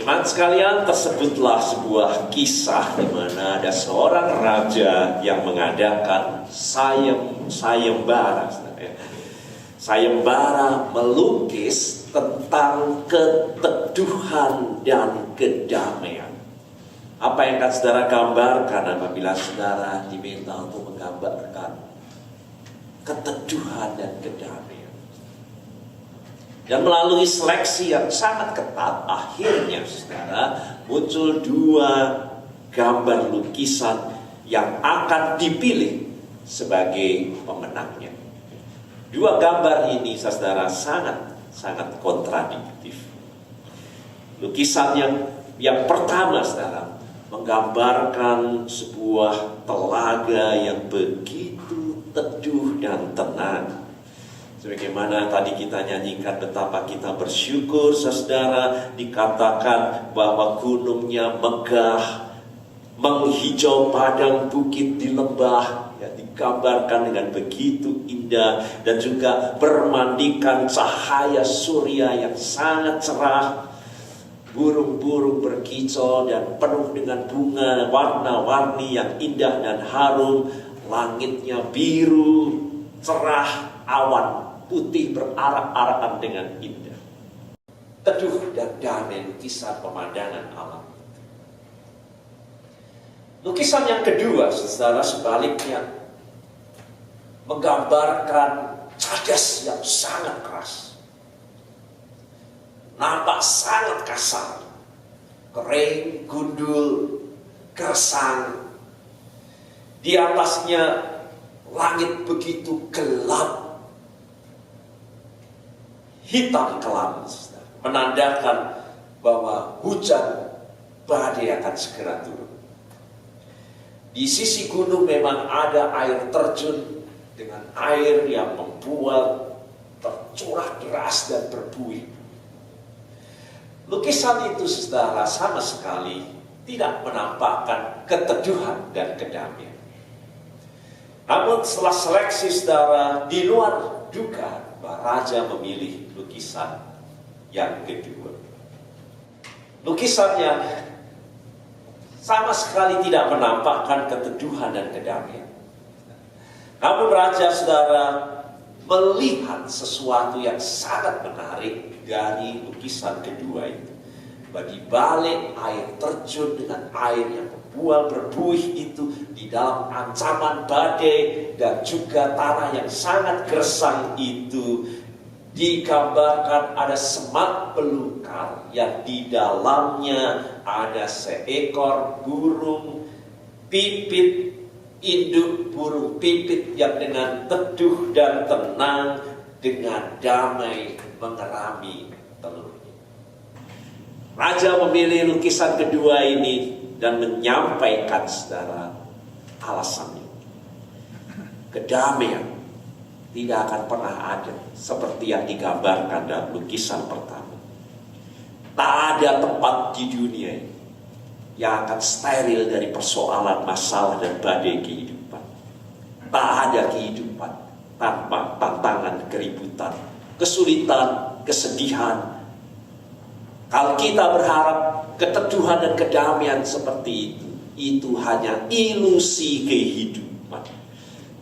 Teman sekalian, tersebutlah sebuah kisah di mana ada seorang raja yang mengadakan sayembara. Sayembara melukis tentang keteduhan dan kedamaian. Apa yang akan saudara gambarkan apabila saudara diminta untuk menggambarkan keteduhan dan kedamaian? Dan melalui seleksi yang sangat ketat, akhirnya saudara muncul dua gambar lukisan yang akan dipilih sebagai pemenangnya. Dua gambar ini saudara sangat kontradiktif. Lukisan yang pertama saudara menggambarkan sebuah telaga yang begitu teduh dan tenang. Sebagaimana tadi kita nyanyikan betapa kita bersyukur saudara, dikatakan bahwa gunungnya megah, menghijau padang bukit di lembah, ya, digambarkan dengan begitu indah, dan juga bermandikan cahaya surya yang sangat cerah. Burung-burung berkicau dan penuh dengan bunga warna-warni yang indah dan harum. Langitnya biru, cerah, awan putih berarak-arakan dengan indah. Teduh dan damai lukisan pemandangan alam. Lukisan yang kedua, saudara, sebaliknya menggambarkan cadas yang sangat keras. Nampak sangat kasar, kering, gundul, gersang. Di atasnya langit begitu gelap, hitam kelam, menandakan bahwa hujan badai akan segera turun. Di sisi gunung memang ada air terjun dengan air yang membuat tercurah deras dan berbuih. Lukisan itu saudara sama sekali tidak menampakkan keteduhan dan kedamaian. Namun setelah seleksi saudara, di luar dugaan, raja memilih lukisan yang kedua. Lukisan yang sama sekali tidak menampakkan keteduhan dan kedamaian. Namun raja saudara melihat sesuatu yang sangat menarik dari lukisan kedua itu. Di balik air terjun dengan air yang membual berbuih itu, di dalam ancaman badai dan juga tanah yang sangat gersang itu, digambarkan ada semak belukar yang di dalamnya ada seekor burung pipit, induk burung pipit yang dengan teduh dan tenang dengan damai mengerami telurnya. Raja memilih lukisan kedua ini dan menyampaikan saudara alasannya. Kedamaian tidak akan pernah ada seperti yang digambarkan dalam lukisan pertama. Tak ada tempat di dunia ini yang akan steril dari persoalan, masalah, dan badai kehidupan. Tak ada kehidupan tanpa tantangan, keributan, kesulitan, kesedihan. Kalau kita berharap keteduhan dan kedamaian seperti itu hanya ilusi kehidupan.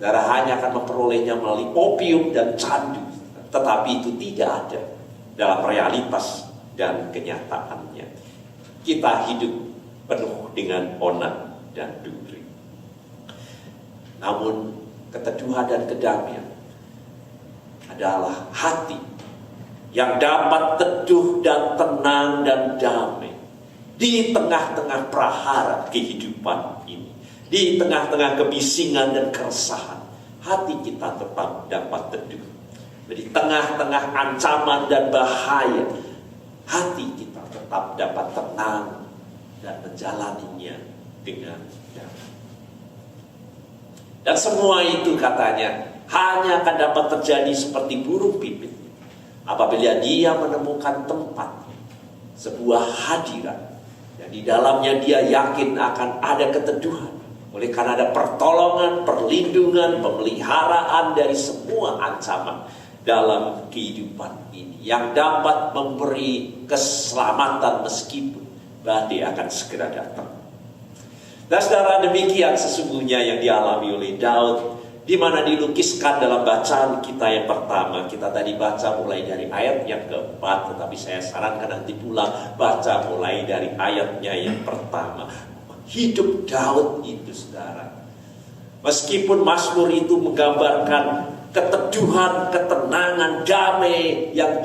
Saudara hanya akan memperolehnya melalui opium dan candu, tetapi itu tidak ada dalam realitas dan kenyataannya. Kita hidup penuh dengan onak dan duri. Namun keteduhan dan kedamaian adalah hati yang dapat teduh dan tenang dan damai di tengah-tengah prahara kehidupan ini, di tengah-tengah kebisingan dan keresahan. Hati kita tetap dapat teduh. Di tengah-tengah ancaman dan bahaya, hati kita tetap dapat tenang dan menjalaninya dengan damai. Dan semua itu katanya hanya akan dapat terjadi seperti burung pipit apabila dia menemukan tempat, sebuah hadirat, dan di dalamnya dia yakin akan ada keteduhan. Oleh karena ada pertolongan, perlindungan, pemeliharaan dari semua ancaman dalam kehidupan ini, yang dapat memberi keselamatan meskipun badai akan segera datang. Dan saudara, demikian sesungguhnya yang dialami oleh Daud, di mana dilukiskan dalam bacaan kita yang pertama. Kita tadi baca mulai dari ayat yang keempat, tetapi saya sarankan nanti pulang baca mulai dari ayatnya yang pertama. Hidup Daud itu, saudara, meskipun Mazmur itu menggambarkan keteduhan, ketenangan, damai yang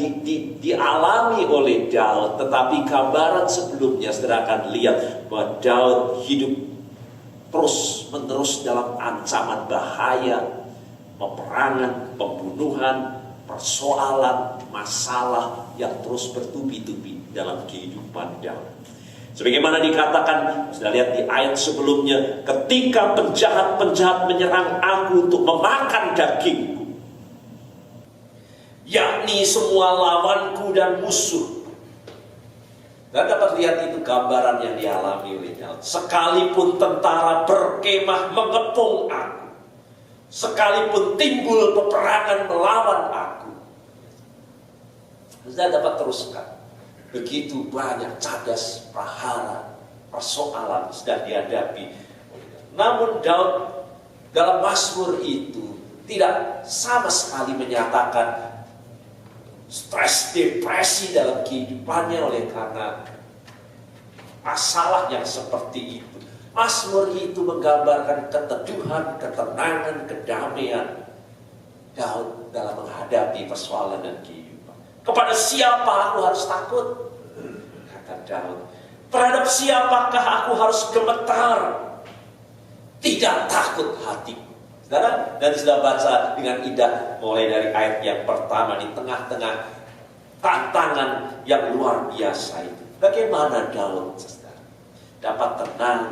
dialami oleh Daud, tetapi gambaran sebelumnya saudara akan lihat bahwa Daud hidup terus menerus dalam ancaman bahaya, peperangan, pembunuhan, persoalan, masalah yang terus bertubi-tubi dalam kehidupan Daud. Sebagaimana dikatakan, sudah lihat di ayat sebelumnya, ketika penjahat-penjahat menyerang aku untuk memakan dagingku, yakni semua lawanku dan musuh. Dan dapat lihat itu gambaran yang dialami oleh Daud. Sekalipun tentara berkemah mengepung aku, sekalipun timbul peperangan melawan aku, saya dapat teruskan. Begitu banyak cadas, prahara, persoalan sedang dihadapi. Namun Daud dalam Mazmur itu tidak sama sekali menyatakan stres, depresi dalam kehidupannya oleh karena masalah yang seperti itu. Mazmur itu menggambarkan keteduhan, ketenangan, kedamaian Daud dalam menghadapi persoalan dan kehidupan. Kepada siapa aku harus takut? Kata Daud. Terhadap siapakah aku harus gemetar? Tidak takut hatiku. Saudara, dan sudah baca dengan indah mulai dari ayat yang pertama di tengah-tengah tantangan yang luar biasa itu. Bagaimana Daud, saudara, dapat tenang,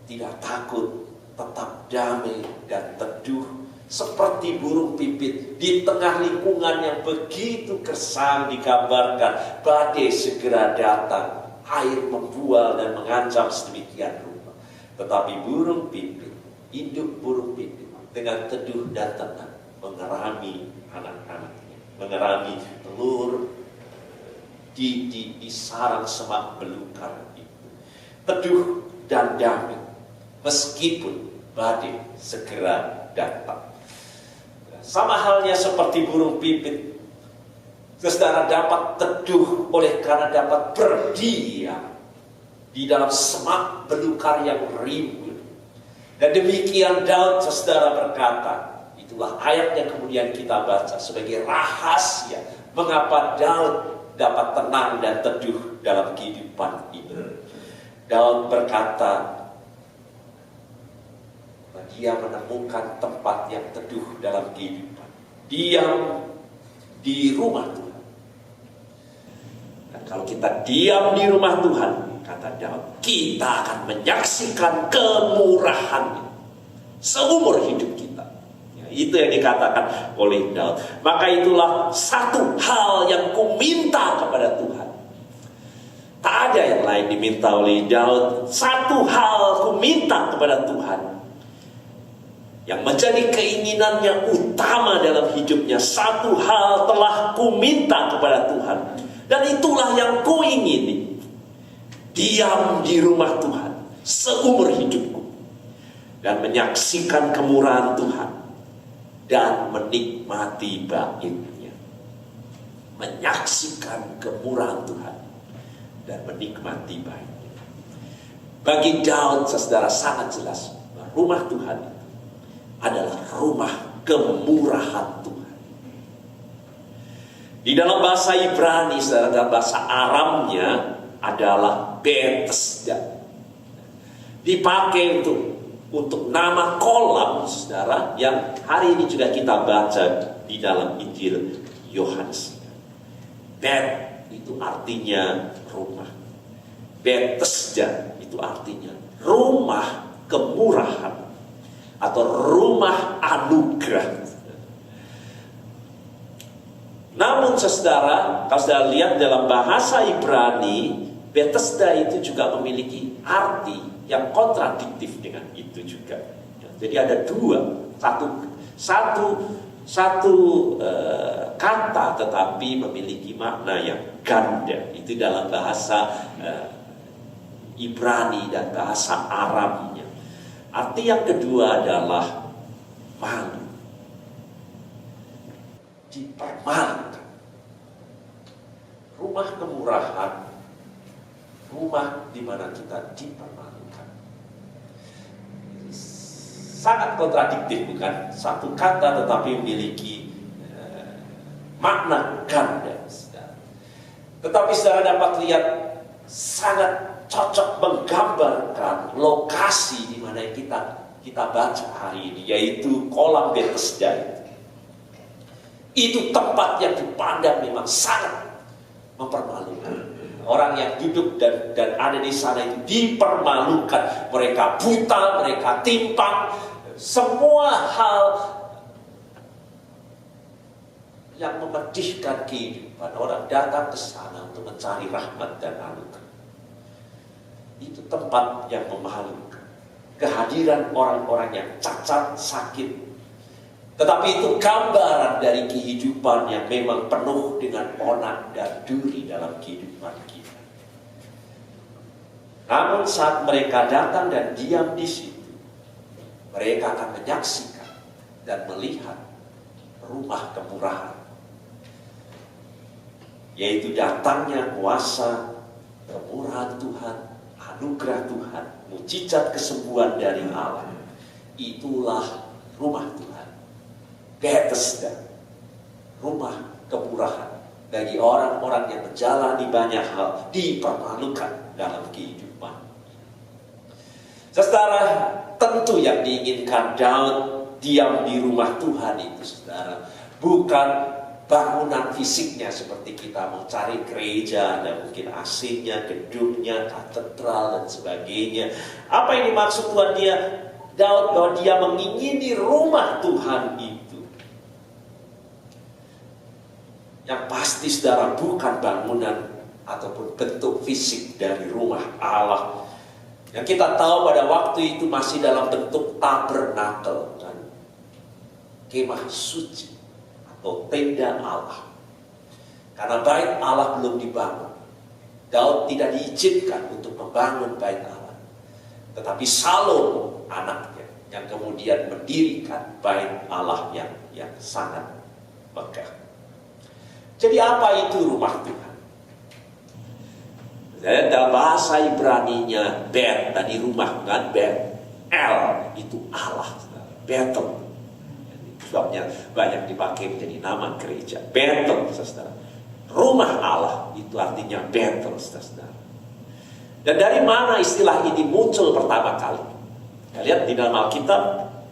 tidak takut, tetap damai dan teduh seperti burung pipit di tengah lingkungan yang begitu gersang. Digambarkan badai segera datang, air membual dan mengancam sedemikian rupa. Tetapi burung pipit, induk burung pipit dengan teduh dan tenang mengerami anak-anaknya, mengerami telur di sarang semak belukar itu. Teduh dan damai meskipun badai segera datang. Sama halnya seperti burung pipit, saudara dapat teduh oleh karena dapat berdiam di dalam semak belukar yang rimbun. Dan demikian Daud, saudara, berkata, itulah ayat yang kemudian kita baca sebagai rahasia mengapa Daud dapat tenang dan teduh dalam kehidupan ini. Daud berkata, dia menemukan tempat yang teduh dalam kehidupan. Diam di rumah Tuhan. Dan kalau kita diam di rumah Tuhan, kata Daud, kita akan menyaksikan kemurahannya seumur hidup kita. Ya, itu yang dikatakan oleh Daud. Maka itulah satu hal yang kuminta kepada Tuhan. Tak ada yang lain diminta oleh Daud. Satu hal kuminta kepada Tuhan, yang menjadi keinginannya utama dalam hidupnya. Satu hal telah kuminta kepada Tuhan, dan itulah yang kuingini. Diam di rumah Tuhan seumur hidupku, dan menyaksikan kemurahan Tuhan, dan menikmati baitnya. Menyaksikan kemurahan Tuhan dan menikmati baitnya. Bagi Daud, saudara, sangat jelas bahwa rumah Tuhan adalah rumah kemurahan Tuhan. Di dalam bahasa Ibrani, saudara, dalam bahasa Aramnya adalah Betesda. Dipakai untuk nama kolam, saudara, yang hari ini juga kita baca di dalam Injil Yohanes. Bet itu artinya rumah. Betesda itu artinya rumah kemurahan atau rumah anugerah. Namun saudara, kalau saudara lihat dalam bahasa Ibrani, Betesda itu juga memiliki arti yang kontradiktif dengan itu juga. Jadi ada dua, satu kata tetapi memiliki makna yang ganda. Itu dalam bahasa Ibrani dan bahasa Arabnya. Arti yang kedua adalah malu. Dipermalukan. Rumah kemurahan, rumah di mana kita dipermalukan. Sangat kontradiktif, bukan? Satu kata tetapi memiliki makna ganda. Tetapi saudara dapat lihat sangat cocok menggambarkan lokasi di mana kita baca hari ini, yaitu kolam Bethesda itu. Itu tempat yang dipandang memang sangat mempermalukan. Orang yang duduk dan ada di sana itu dipermalukan. Mereka buta, mereka timpang, semua hal yang memedihkan kehidupan. Orang datang ke sana untuk mencari rahmat dan anugerah. Itu tempat yang memalukan. Kehadiran orang-orang yang cacat, sakit. Tetapi itu gambaran dari kehidupan yang memang penuh dengan onak dan duri dalam kehidupan kita. Namun saat mereka datang dan diam di situ, mereka akan menyaksikan dan melihat rumah kemurahan. Yaitu datangnya kuasa, kemurahan Tuhan, anugerah Tuhan, mujizat kesembuhan dari Allah. Itulah rumah Tuhan. Bethesda, rumah kemurahan bagi orang-orang yang menjalani banyak hal, dipermalukan dalam kehidupan. Saudara, tentu yang diinginkan Daud diam di rumah Tuhan itu, saudara, bukan bangunan fisiknya seperti kita mau cari gereja, dan mungkin AC-nya, gedungnya, katedral dan sebagainya. Apa yang dimaksud Tuhan Daud bahwa dia mengingini rumah Tuhan itu? Yang pasti saudara, bukan bangunan ataupun bentuk fisik dari rumah Allah. Yang kita tahu pada waktu itu masih dalam bentuk tabernakel, kan? Kemah suci atau tenda Allah. Karena bait Allah belum dibangun, Daud tidak diizinkan untuk membangun bait Allah. Tetapi Salomo anaknya yang kemudian mendirikan bait Allah yang sangat megah. Jadi apa itu rumah Tuhan? Dalam bahasa Ibraninya Bet, tadi rumah kan, Bet, El itu Allah, Bethel. Sebabnya banyak dipakai menjadi nama gereja. Bethel, saudara. Rumah Allah itu artinya Bethel, saudara. Dan dari mana istilah ini muncul pertama kali? Kita lihat di dalam Alkitab,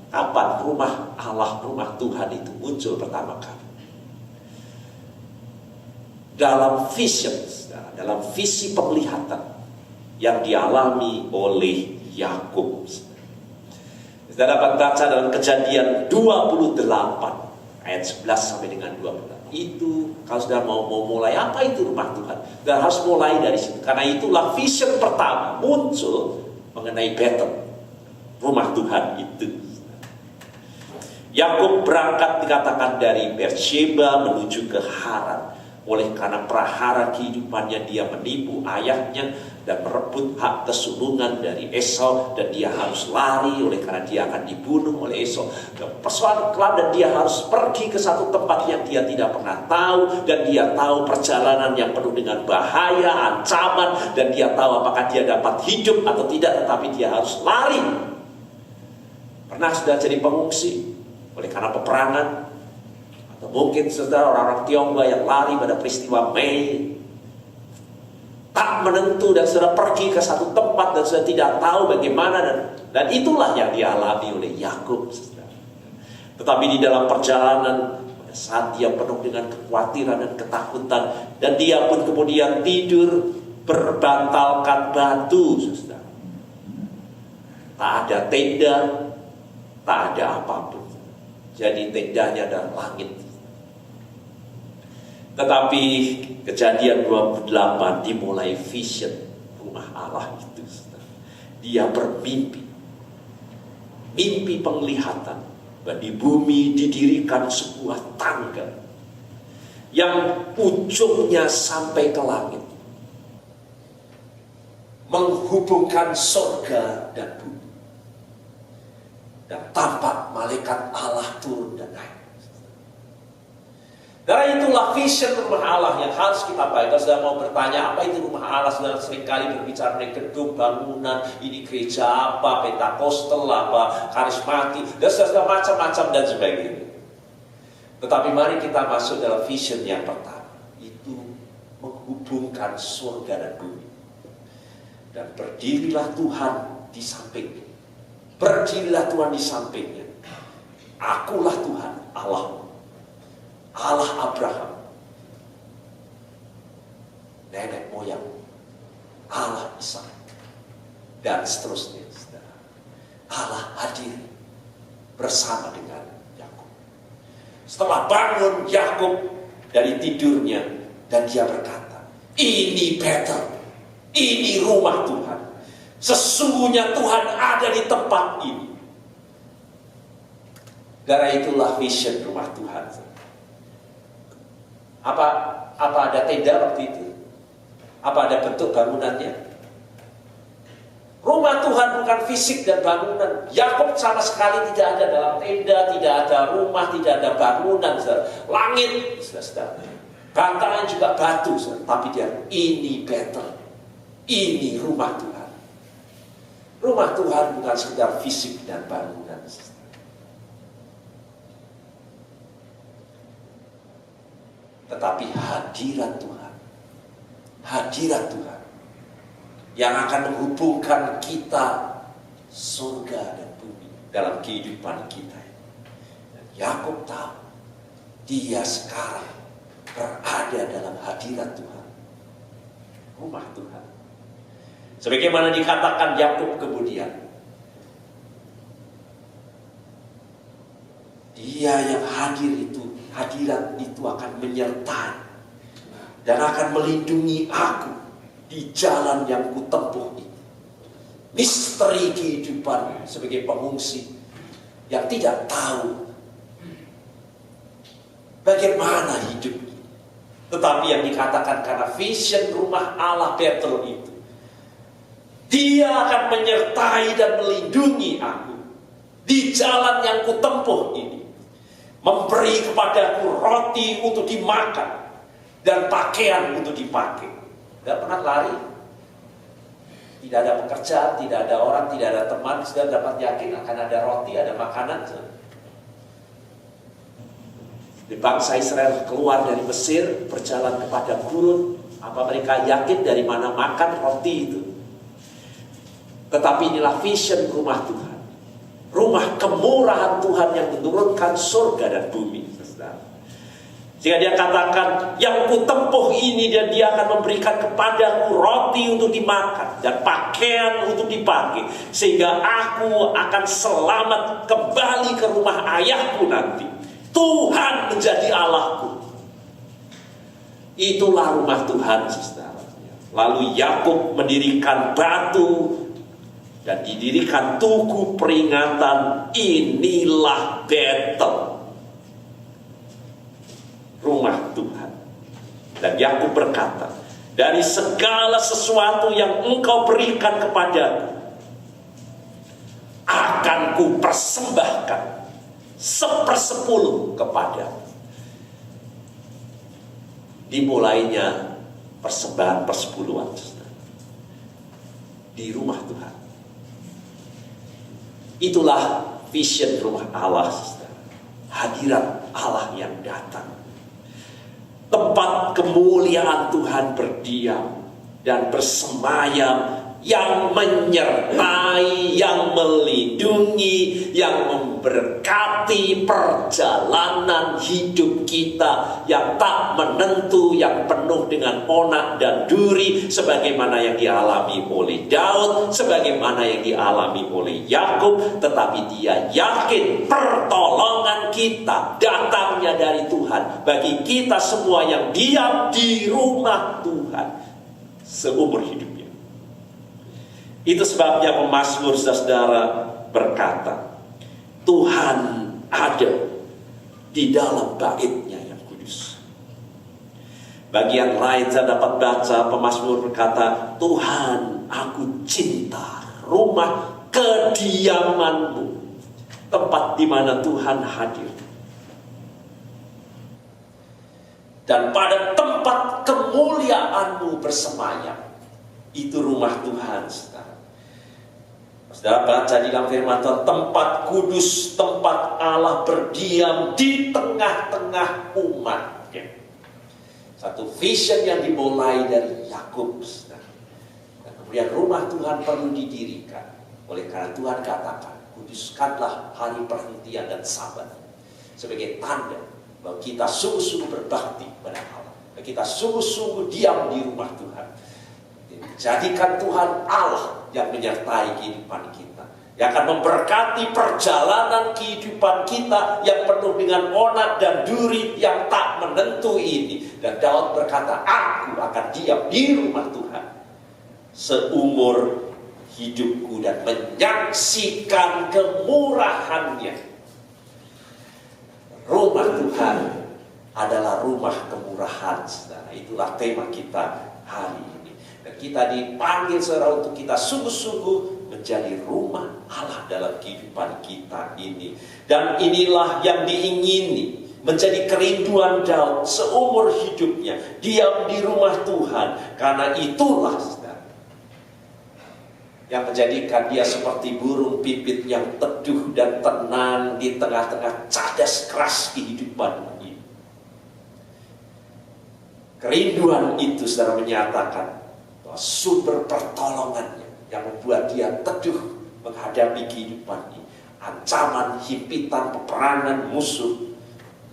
kapan rumah Allah, rumah Tuhan itu muncul pertama kali? Dalam vision, saudara, dalam visi penglihatan yang dialami oleh Yakub. Kita dapat baca dalam Kejadian 28 ayat 11 sampai dengan 28. Itu kalau sudah mau mulai apa itu rumah Tuhan, dan harus mulai dari situ. Karena itulah vision pertama muncul mengenai Bethel, rumah Tuhan itu. Yakub berangkat dikatakan dari Beersheba menuju ke Haran. Oleh karena prahara kehidupannya dia menipu ayahnya dan merebut hak kesulungan dari Esau, dan dia harus lari oleh karena dia akan dibunuh oleh Esau. Persoalan kelam, dan dia harus pergi ke satu tempat yang dia tidak pernah tahu, dan dia tahu perjalanan yang penuh dengan bahaya, ancaman, dan dia tahu apakah dia dapat hidup atau tidak, tetapi dia harus lari. Pernah sudah jadi pengungsi oleh karena peperangan? Mungkin saudara orang-orang Tionghoa yang lari pada peristiwa Mei, tak menentu dan sudah pergi ke satu tempat dan sudah tidak tahu bagaimana, dan itulah yang dialami oleh Yakub, saudara. Tetapi di dalam perjalanan, pada saat dia penuh dengan kekhawatiran dan ketakutan, dan dia pun kemudian tidur berbantalkan batu, saudara. Tak ada tenda, tak ada apapun. Jadi tendanya adalah langit. Tetapi Kejadian 28 dimulai vision rumah Allah itu. Dia bermimpi. Mimpi penglihatan bahwa di bumi didirikan sebuah tangga yang ujungnya sampai ke langit. menghubungkan surga dan bumi. Dan tampak malaikat Allah turun dan naik. Karena itulah vision rumah Allah yang harus kita baca. Sudah mau bertanya apa itu rumah Allah? Sudah seringkali berbicara mengenai gedung, bangunan, ini gereja apa, Pentakosta apa, karismatik, dan sudah macam-macam dan sebagainya. Tetapi mari kita masuk dalam vision yang pertama. Itu menghubungkan surga dan bumi. Dan berdirilah Tuhan di sampingnya. Berdirilah Tuhan di sampingnya. Akulah Tuhan, Allahmu. Allah Abraham, nenek moyang, Allah Ishak, dan seterusnya. Allah hadir bersama dengan Yakub. Setelah bangun Yakub dari tidurnya, dan dia berkata, ini Betel, ini rumah Tuhan. Sesungguhnya Tuhan ada di tempat ini. Karena itulah vision rumah Tuhan. Apa ada tenda waktu itu? Apa ada bentuk bangunannya? Rumah Tuhan bukan fisik dan bangunan. Yakub sama sekali tidak ada dalam tenda, tidak ada rumah, tidak ada bangunan. Langit, bantalan juga batu. Tapi dia, ini Betel, ini rumah Tuhan. Rumah Tuhan bukan sekedar fisik dan bangunan. Tetapi hadirat Tuhan, hadirat Tuhan yang akan menghubungkan kita surga dan bumi dalam kehidupan kita. Dan Yakub tahu dia sekarang berada dalam hadirat Tuhan, rumah Tuhan. Sebagaimana dikatakan Yakub kemudian, dia yang hadir itu, hadirat itu akan menyertai dan akan melindungi aku di jalan yang kutempuh ini. Misteri kehidupan sebagai pengungsi yang tidak tahu bagaimana hidup ini. Tetapi yang dikatakan karena vision rumah Allah Betel itu, dia akan menyertai dan melindungi aku di jalan yang kutempuh ini. Memberi kepadaku roti untuk dimakan dan pakaian untuk dipakai. Tidak pernah lari. Tidak ada pekerjaan, tidak ada orang, tidak ada teman. Sudah dapat yakin akan ada roti, ada makanan. Di bangsa Israel keluar dari Mesir, berjalan kepada gurun. Apa mereka yakin dari mana makan roti itu? Tetapi inilah vision rumah Tuhan. Rumah kemurahan Tuhan yang menurunkan surga dan bumi. Sehingga dia katakan, yang kutempuh ini dan dia akan memberikan kepadaku roti untuk dimakan dan pakaian untuk dipakai. Sehingga aku akan selamat kembali ke rumah ayahku nanti. Tuhan menjadi Allahku. Itulah rumah Tuhan, saudara. Lalu Yakub mendirikan batu dan didirikan tugu peringatan, inilah Betel, rumah Tuhan. Dan Yakub berkata, dari segala sesuatu yang engkau berikan kepadaku, akan ku persembahkan 1/10 kepadamu. Dimulainya persembahan persepuluhan di rumah Tuhan. Itulah vision rumah Allah, hadirat Allah yang datang. Tempat kemuliaan Tuhan berdiam dan bersemayam, yang menyertai, yang melindungi, yang memberkati perjalanan hidup kita yang tak menentu, yang penuh dengan onak dan duri, sebagaimana yang dialami oleh Daud, sebagaimana yang dialami oleh Yakub. Tetapi dia yakin pertolongan kita datangnya dari Tuhan bagi kita semua yang diam di rumah Tuhan seumur hidupnya. Itu sebabnya pemazmur saudara berkata, Tuhan ada di dalam bait-Nya yang kudus. Bagian lain saya dapat baca pemazmur berkata, Tuhan, aku cinta rumah kediaman-Mu, tempat di mana Tuhan hadir. Dan pada tempat kemuliaan-Mu bersemayam, itu rumah Tuhan, saudara. Saudara baca di dalam firman Tuhan, tempat kudus, tempat Allah berdiam di tengah-tengah umatnya. Satu vision yang dimulai dari Yakub. Dan kemudian rumah Tuhan perlu didirikan. Oleh karena Tuhan katakan, kuduskanlah hari perhentian dan sabat. Sebagai tanda bahwa kita sungguh-sungguh berbakti pada Allah. Kita sungguh-sungguh diam di rumah Tuhan. Jadikan Tuhan Allah yang menyertai kehidupan kita, yang akan memberkati perjalanan kehidupan kita yang penuh dengan onak dan duri yang tak menentu ini. Dan Daud berkata, aku akan diam di rumah Tuhan seumur hidupku dan menyaksikan kemurahannya. Rumah Tuhan adalah rumah kemurahan, saudara. Itulah tema kita hari ini. Dan kita dipanggil, saudara, untuk kita sungguh-sungguh menjadi rumah Allah dalam kehidupan kita ini. Dan inilah yang diingini, menjadi kerinduan Daud seumur hidupnya, diam di rumah Tuhan. Karena itulah, saudara, yang menjadikan dia seperti burung pipit yang teduh dan tenang di tengah-tengah cadas keras kehidupan ini. Kerinduan itu, saudara, menyatakan bahwa sumber pertolongannya yang membuat dia teduh menghadapi kehidupan ini, ancaman, himpitan, peperangan musuh,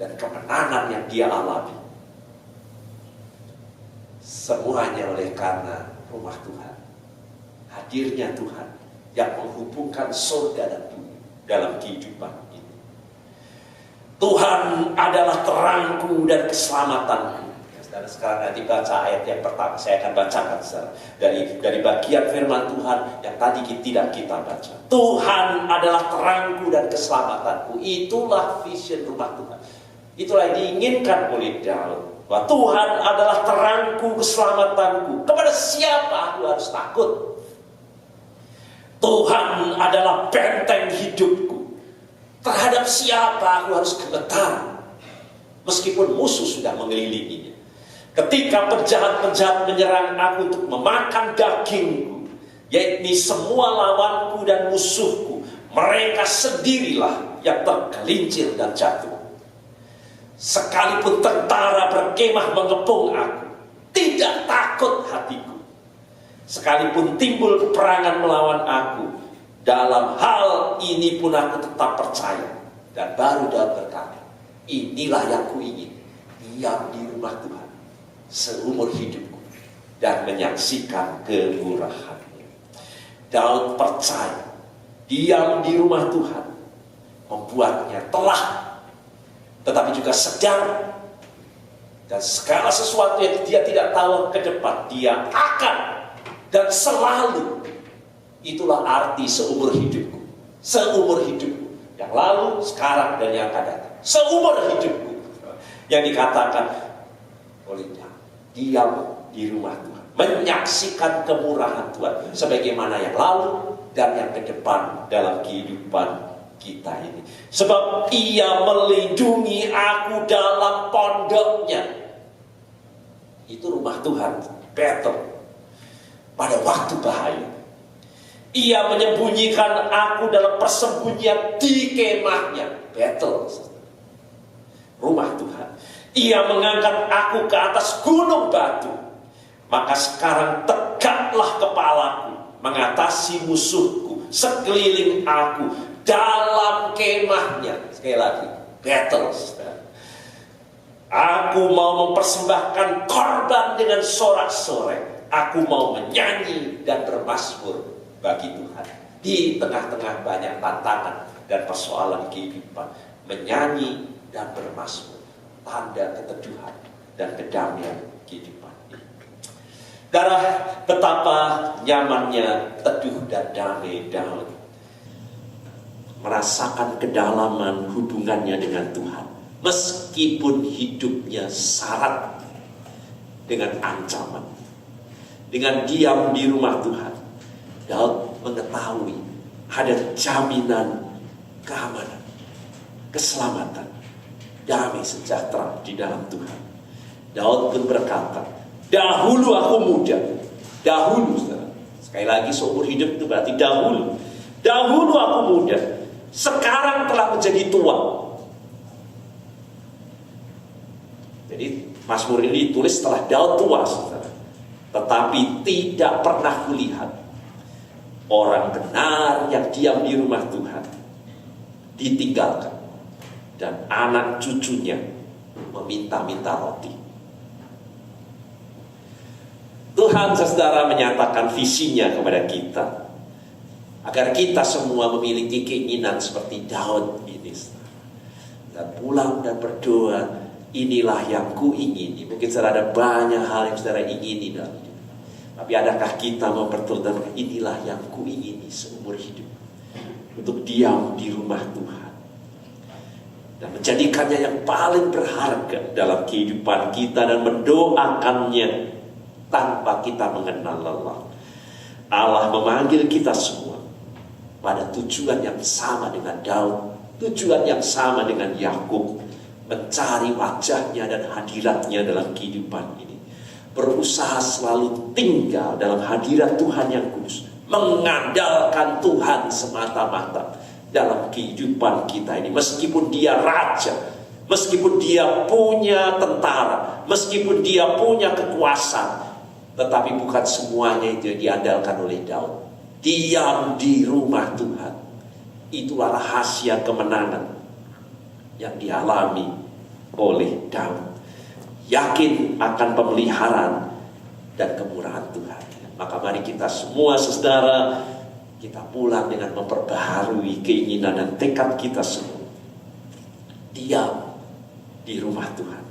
dan kemenangan yang dia alami. Semuanya oleh karena rumah Tuhan, hadirnya Tuhan yang menghubungkan surga dan bumi dalam kehidupan ini. Tuhan adalah terangku dan keselamatanku. Dan sekarang nanti baca ayat yang pertama, saya akan bacakan, saudara, dari bagian firman Tuhan yang tadi tidak kita baca. Tuhan adalah terangku dan keselamatanku. Itulah vision rumah Tuhan. Itulah yang diinginkan oleh Daud. Bahwa Tuhan adalah terangku, keselamatanku. Kepada siapa aku harus takut? Tuhan adalah benteng hidupku. Terhadap siapa aku harus gemetar? Meskipun musuh sudah mengelilinginya. Ketika penjahat-penjahat menyerang aku untuk memakan dagingku, yaitu semua lawanku dan musuhku, mereka sendirilah yang tergelincir dan jatuh. Sekalipun tentara berkemah mengepung aku, tidak takut hatiku. Sekalipun timbul peperangan melawan aku, dalam hal ini pun aku tetap percaya. Dan baru Daud berkata, inilah yang kuingin, diam di rumah Tuhan seumur hidupku dan menyaksikan kemurahannya. Daud percaya diam di rumah Tuhan membuatnya telah, tetapi juga sedang, dan segala sesuatu yang dia tidak tahu ke depan dia akan dan selalu. Itulah arti seumur hidupku, seumur hidupku yang lalu, sekarang, dan yang akan datang. Seumur hidupku yang dikatakan oleh diam di rumah Tuhan, menyaksikan kemurahan Tuhan sebagaimana yang lalu dan yang ke depan dalam kehidupan kita ini. Sebab ia melindungi aku dalam pondoknya. Itu rumah Tuhan, Bethel, pada waktu bahaya. Ia menyembunyikan aku dalam persembunyian di kemahnya, Bethel, rumah Tuhan. Ia mengangkat aku ke atas gunung batu. Maka sekarang tegaklah kepalaku mengatasi musuhku sekeliling aku dalam kemahnya. Sekali lagi, Bethel. Aku mau mempersembahkan korban dengan sorak-sorai. Aku mau menyanyi dan bermazmur bagi Tuhan. Di tengah-tengah banyak tantangan dan persoalan kehidupan, menyanyi dan bermazmur, tanda keteduhan dan kedamaian kehidupan ini. Darah, betapa nyamannya teduh dan damai Daud merasakan kedalaman hubungannya dengan Tuhan, meskipun hidupnya syarat dengan ancaman. Dengan diam di rumah Tuhan, Daud mengetahui ada jaminan keamanan, keselamatan, damai sejahtera di dalam Tuhan. Daud pun berkata, dahulu aku muda. Dahulu, saudara. Sekali lagi, seumur hidup itu berarti dahulu. Dahulu aku muda, sekarang telah menjadi tua. Jadi Mazmur ini ditulis setelah Daud tua, saudara. Tetapi tidak pernah kulihat orang benar yang diam di rumah Tuhan ditinggalkan, dan anak cucunya meminta-minta roti. Tuhan, saudara, menyatakan visinya kepada kita agar kita semua memiliki keinginan seperti Daud ini, dan pulang dan berdoa, inilah yang ku ingini. Mungkin saudara ada banyak hal yang saudara ingini dalam hidup, tapi adakah kita mau bertobat, inilah yang ku ingini seumur hidup, untuk diam di rumah Tuhan dan menjadikannya yang paling berharga dalam kehidupan kita, dan mendoakannya tanpa kita mengenal lelah. Allah memanggil kita semua pada tujuan yang sama dengan Daud, tujuan yang sama dengan Yakub, mencari wajahnya dan hadiratnya dalam kehidupan ini. Berusaha selalu tinggal dalam hadirat Tuhan yang kudus, mengandalkan Tuhan semata-mata dalam kehidupan kita ini. Meskipun dia raja, meskipun dia punya tentara, meskipun dia punya kekuasaan, tetapi bukan semuanya itu yang diandalkan oleh Daud. Diam di rumah Tuhan, itulah rahasia kemenangan yang dialami oleh Daud. Yakin akan pemeliharaan dan kemurahan Tuhan. Maka mari kita semua, saudara, kita pulang dengan memperbaharui keinginan dan tekad kita semua. Diam di rumah Tuhan,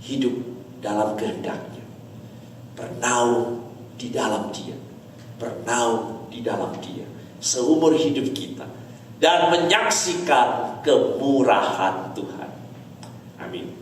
hidup dalam kehendak-Nya, bernaung di dalam Dia, bernaung di dalam Dia seumur hidup kita, dan menyaksikan kemurahan Tuhan. Amin.